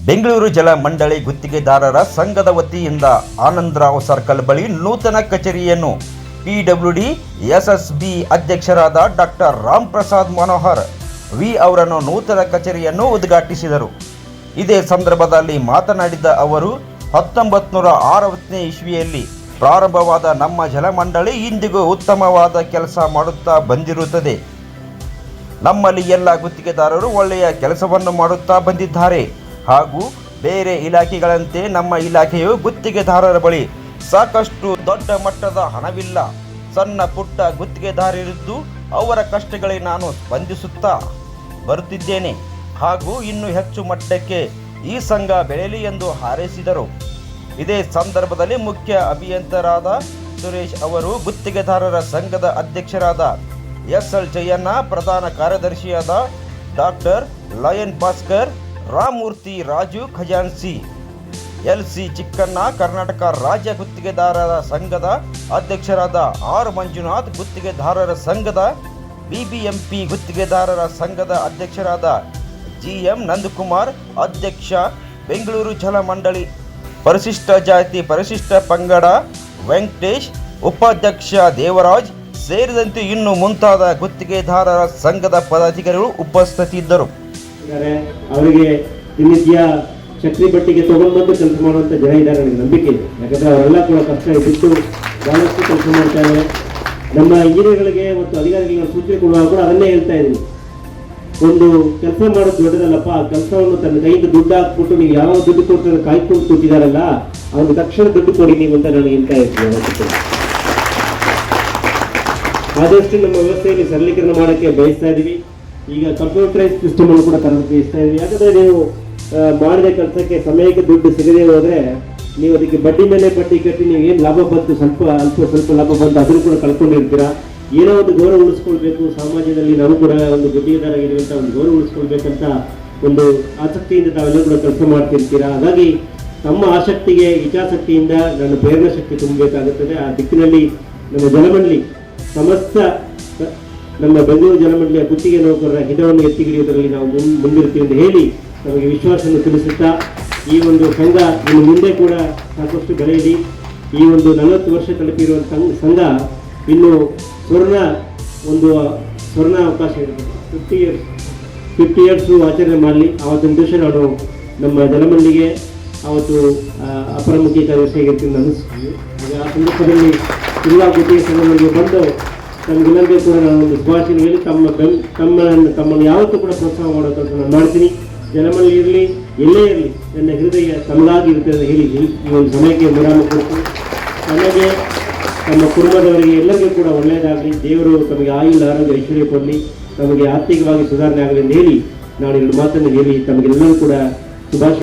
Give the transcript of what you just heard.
ಬೆಂಗಳೂರು ಜಲ ಮಂಡಳಿ ಗುತ್ತಿಗೆದಾರರ ಸಂಘದ ವತಿಯಿಂದ ಆನಂದರಾವ್ ಸರ್ಕಲ್ ಬಳಿ ನೂತನ ಕಚೇರಿಯನ್ನು ಪಿಡಬ್ಲ್ಯೂಡಿ ಎಸ್ಎಸ್ಬಿ ಅಧ್ಯಕ್ಷರಾದ ಡಾಕ್ಟರ್ ರಾಮ್ ಪ್ರಸಾದ್ ಮನೋಹರ್ ವಿ ಅವರನ್ನು ನೂತನ ಕಚೇರಿಯನ್ನು ಉದ್ಘಾಟಿಸಿದರು. ಇದೇ ಸಂದರ್ಭದಲ್ಲಿ ಮಾತನಾಡಿದ ಅವರು 1960ನೇ ಇಸ್ವಿಯಲ್ಲಿ ಪ್ರಾರಂಭವಾದ ನಮ್ಮ ಜಲಮಂಡಳಿ ಇಂದಿಗೂ ಉತ್ತಮವಾದ ಕೆಲಸ ಮಾಡುತ್ತಾ ಬಂದಿರುತ್ತದೆ. ನಮ್ಮಲ್ಲಿ ಎಲ್ಲ ಗುತ್ತಿಗೆದಾರರು ಒಳ್ಳೆಯ ಕೆಲಸವನ್ನು ಮಾಡುತ್ತಾ ಬಂದಿದ್ದಾರೆ ಹಾಗೂ ಬೇರೆ ಇಲಾಖೆಗಳಂತೆ ನಮ್ಮ ಇಲಾಖೆಯು ಗುತ್ತಿಗೆದಾರರ ಬಳಿ ಸಾಕಷ್ಟು ದೊಡ್ಡ ಮಟ್ಟದ ಹಣವಿಲ್ಲ. ಸಣ್ಣ ಪುಟ್ಟ ಗುತ್ತಿಗೆದಾರರಿದ್ದು ಅವರ ಕಷ್ಟಗಳಿಗೆ ನಾನು ಸ್ಪಂದಿಸುತ್ತಾ ಬರುತ್ತಿದ್ದೇನೆ ಹಾಗೂ ಇನ್ನೂ ಹೆಚ್ಚು ಮಟ್ಟಕ್ಕೆ ಈ ಸಂಘ ಬೆಳೆಯಲಿ ಎಂದು ಹಾರೈಸಿದರು. ಇದೇ ಸಂದರ್ಭದಲ್ಲಿ ಮುಖ್ಯ ಅಭಿಯಂತರಾದ ಸುರೇಶ್ ಅವರು, ಗುತ್ತಿಗೆದಾರರ ಸಂಘದ ಅಧ್ಯಕ್ಷರಾದ ಎಸ್ಎಲ್ ಜಯಣ್ಣ, ಪ್ರಧಾನ ಕಾರ್ಯದರ್ಶಿಯಾದ ಡಾಕ್ಟರ್ ಲಯನ್ ಭಾಸ್ಕರ್, ರಾಮಮೂರ್ತಿ, ರಾಜು ಖಜಾನ್ಸಿ, ಎಲ್ಸಿ ಚಿಕ್ಕಣ್ಣ, ಕರ್ನಾಟಕ ರಾಜ್ಯ ಗುತ್ತಿಗೆದಾರರ ಸಂಘದ ಅಧ್ಯಕ್ಷರಾದ ಆರ್ ಮಂಜುನಾಥ್, ಗುತ್ತಿಗೆದಾರರ ಸಂಘದ ಬಿಬಿಎಂಪಿ ಗುತ್ತಿಗೆದಾರರ ಸಂಘದ ಅಧ್ಯಕ್ಷರಾದ ಜಿಎಂ ನಂದಕುಮಾರ್, ಅಧ್ಯಕ್ಷ ಬೆಂಗಳೂರು ಜಲ ಮಂಡಳಿ ಪರಿಶಿಷ್ಟ ಜಾತಿ ಪರಿಶಿಷ್ಟ ಪಂಗಡ ವೆಂಕಟೇಶ್, ಉಪಾಧ್ಯಕ್ಷ ದೇವರಾಜ್ ಸೇರಿದಂತೆ ಇನ್ನು ಮುಂತಾದ ಗುತ್ತಿಗೆದಾರರ ಸಂಘದ ಪದಾಧಿಕಾರಿಗಳು ಉಪಸ್ಥಿತರಿದ್ದರು. ಅವರಿಗೆ ದಿನನಿತ್ಯ ಚಕ್ರಿ ಬಟ್ಟಿಗೆ ತಗೊಂಡ್ಬಂದು ಕೆಲಸ ಮಾಡುವಂತ ಜನ ಇದ್ದಾರೆ, ನನಗೆ ನಂಬಿಕೆ ಇದೆ. ಯಾಕಂದ್ರೆ ಅವರೆಲ್ಲ ಕೂಡ ಕಷ್ಟ ಬಿಟ್ಟು ಬಹಳಷ್ಟು ಕೆಲಸ ಮಾಡ್ತಾ ಇದ್ದಾರೆ. ನಮ್ಮ ಇಂಜಿನಿಯರ್ಗಳಿಗೆ ಮತ್ತು ಅಧಿಕಾರಿಗಳಿಗೆ ಸೂಚನೆ ಕೊಡುವಾಗ ಕೂಡ ಅದನ್ನೇ ಹೇಳ್ತಾ ಇದ್ದೀನಿ, ಒಂದು ಕೆಲಸ ಮಾಡೋದು ದೊಡ್ಡದಲ್ಲಪ್ಪ, ಆ ಕೆಲಸವನ್ನು ತನ್ನ ಕೈಯಿಂದ ದುಡ್ಡು ಹಾಕ್ಬಿಟ್ಟು ನೀವು ಯಾವ ದುಡ್ಡು ಕೊಟ್ಟು ಕಾಯ್ಕೊಂಡು ಕೂತಿದಾರಲ್ಲ ಅವ್ರಿಗೆ ತಕ್ಷಣ ದುಡ್ಡು ಕೊಡಿ ನೀವು ಅಂತ ನಾನು ಹೇಳ್ತಾ ಇರ್ತೀನಿ. ಆದಷ್ಟು ನಮ್ಮ ವ್ಯವಸ್ಥೆಯಲ್ಲಿ ಸರಳೀಕರಣ ಮಾಡೋಕ್ಕೆ ಬಯಸ್ತಾ ಇದ್ದೀವಿ. ಈಗ ಕಂಪ್ಯೂಟರೈಸ್ ಸಿಸ್ಟಮ್ ಅನ್ನು ಕೂಡ ಬಯಸ್ತಾ ಇದ್ದೀವಿ. ಯಾಕಂದ್ರೆ ನೀವು ಮಾಡಿದ ಕೆಲಸಕ್ಕೆ ಸಮಯಕ್ಕೆ ದುಡ್ಡು ಸಿಗದೆ ಹೋದ್ರೆ ನೀವು ಅದಕ್ಕೆ ಬಡ್ಡಿ ಮೇಲೆ ಬಡ್ಡಿ ಕಟ್ಟಿ ನೀವು ಏನು ಲಾಭ ಬಂತು, ಸ್ವಲ್ಪ ಲಾಭ ಬಂತು, ಅದನ್ನು ಕೂಡ ಕಳ್ಕೊಂಡಿರ್ತೀರಾ. ಏನೋ ಒಂದು ಗೌರವ ಉಳಿಸ್ಕೊಳ್ಬೇಕು, ಸಮಾಜದಲ್ಲಿ ನಾವು ಕೂಡ ಒಂದು ಗುತ್ತಿಗೆದಾರರಾಗಿರುವಂಥ ಒಂದು ಗೌರವ ಉಳಿಸ್ಕೊಳ್ಬೇಕಂತ ಒಂದು ಆಸಕ್ತಿಯಿಂದ ತಾವೆಲ್ಲ ಕೂಡ ಕೆಲಸ ಮಾಡ್ತಿರ್ತೀರಾ. ಹಾಗಾಗಿ ತಮ್ಮ ಆಸಕ್ತಿಗೆ ಇಚ್ಛಾಸಕ್ತಿಯಿಂದ ನನ್ನ ಪ್ರೇರಣಾ ಶಕ್ತಿ ತುಂಬಬೇಕಾಗುತ್ತದೆ. ಆ ದಿಕ್ಕಿನಲ್ಲಿ ನಮ್ಮ ಜಲಮಂಡಳಿ ಸಮಸ್ತ ನಮ್ಮ ಬೆಂಗಳೂರು ಜಲಮಂಡಳಿಯ ಗುತ್ತಿಗೆ ನೌಕರರ ಹಿತವನ್ನು ಎತ್ತಿ ಹಿಡಿಯುವುದರಲ್ಲಿ ನಾವು ಮುಂದಿರ್ತೀವಿ ಎಂದು ಹೇಳಿ ನಮಗೆ ವಿಶ್ವಾಸವನ್ನು ತಿಳಿಸುತ್ತಾ, ಈ ಒಂದು ಸಂಘ ಇನ್ನು ಮುಂದೆ ಕೂಡ ಸಾಕಷ್ಟು ಬೆಳೆಯಲಿ. ಈ ಒಂದು 40 ವರ್ಷ ತಲುಪಿರುವಂಥ ಸಂಘ ಇನ್ನು ಸ್ವರ್ಣ ಅವಕಾಶ ಇರುತ್ತೆ. 50 ಇಯರ್ಸು ಆಚರಣೆ ಮಾಡಲಿ. ಆವತ್ತಿನ ದಿವಸ ನಾನು ನಮ್ಮ ಜಲಮಂಡಳಿಗೆ ಆವತ್ತು ಅಪರ ಮುಖ್ಯ ಕಾರ್ಯದರ್ಶಿಯಾಗಿರ್ತೀನಿ ಅನ್ನಿಸ್ತೀವಿ. ಆ ಸಂದರ್ಭದಲ್ಲಿ ಎಲ್ಲ ಗುತ್ತಿಗೆ ಸಂಘಗಳಿಗೆ ಬಂದು ನಮಗೆಲ್ಲರಿಗೂ ಕೂಡ ನಾನು ಒಂದು ಶುಭಾಶಯ ಹೇಳಿ ತಮ್ಮನ್ನು ಯಾವತ್ತೂ ಕೂಡ ಪ್ರೋತ್ಸಾಹ ಮಾಡೋ ಕೆಲಸ ನಾನು ಮಾಡ್ತೀನಿ. ಜಲಮಂಡಳಿ ಇರಲಿ, ಎಲ್ಲೇ ಇರಲಿ, ನನ್ನ ಹೃದಯ ತಮಗಾಗಿ ಇರುತ್ತೆ ಅಂತ ಹೇಳಿ ಈ ಒಂದು ಸಮಯಕ್ಕೆ ವಿರಾಮ ಕೊಟ್ಟು ನನಗೆ ನಮ್ಮ ಕುಟುಂಬದವರಿಗೆ ಎಲ್ಲರಿಗೂ ಕೂಡ ಒಳ್ಳೆಯದಾಗಲಿ, ದೇವರು ತಮಗೆ ಆಯುಳ ಆರೋಗ್ಯ ಐಶ್ವರ್ಯ ಕೊಡಲಿ, ತಮಗೆ ಆರ್ಥಿಕವಾಗಿ ಸುಧಾರಣೆ ಆಗಲಿ ಎಂದು ಹೇಳಿ ನಾನು 2 ಮಾತನ್ನು ಹೇಳಿ ತಮಗೆಲ್ಲರೂ ಕೂಡ ಶುಭಾಶಯ